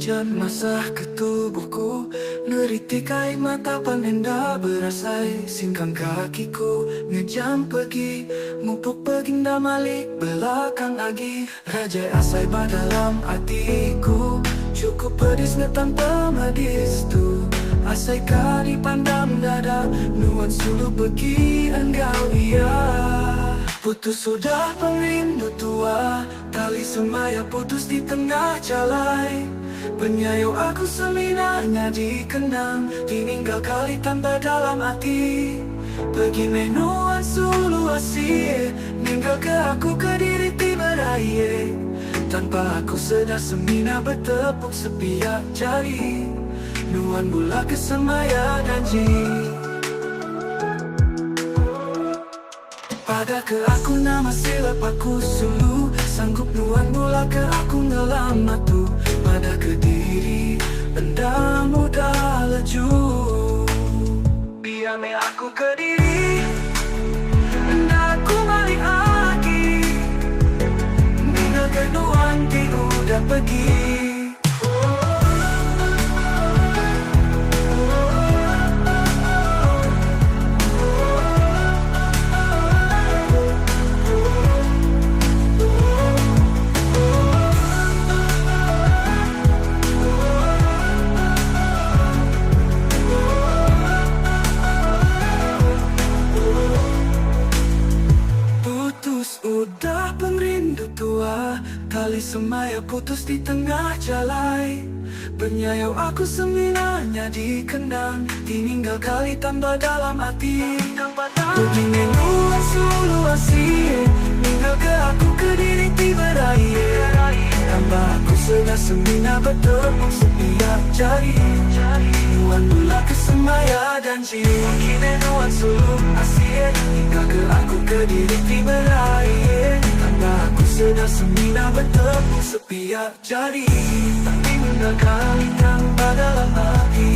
hujan masah ke tubuhku, neritik air mata panenda berasai singkang kakiku. Ngejam pergi, mupuk peginda malik belakang agi. Rajai asai dalam hatiku, cukup pedis tanpa medis tu. Asai kari pandam dada, nuan sulu pergi engkau iya. Putus sudah perindu tua, tali semaya putus di tengah jalai. Penyayo aku seminarnya dikenang, ditinggal kali tanpa dalam hati. Pergi menuan sulu asyik, ninggal ke aku ke diri tiba raya. Tanpa aku sedar semina bertepuk sepiak jari, nuan bula ke semaya janji. Pada ke aku nama silap aku sulu, sanggup nuan mula ke aku ngelamat tu. Pada ke diri enda mudah leju, biar me aku ke diri enda aku balik lagi. Nina ke nuan di udah pergi. Udah perindu tua, tali semaya putus di tengah jalai. Bernyayau aku seminarnya dikenang, ditinggal kali tambah dalam hati. Pergi menuan sulu asyik, ninggal ke aku ke diri tiba raya. Tambah aku sedar semina bertepuk sepiak jari, nuan bula ke semaya janji. Kini nuan sulu asyik, ninggal ke aku ke diri tiba raya. Tambah aku sedar semina bertepuk sepiak jari, tapi meninggalkan tanpa dalam hati.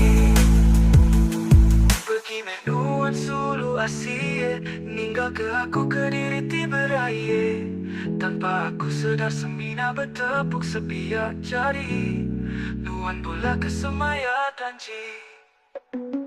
Pergi menuan sulu asyik, ninggal ke aku ke diri tiba raya. Tanpa aku sedar semina bertepuk sepiak jari, nuan bola ke semaya janji.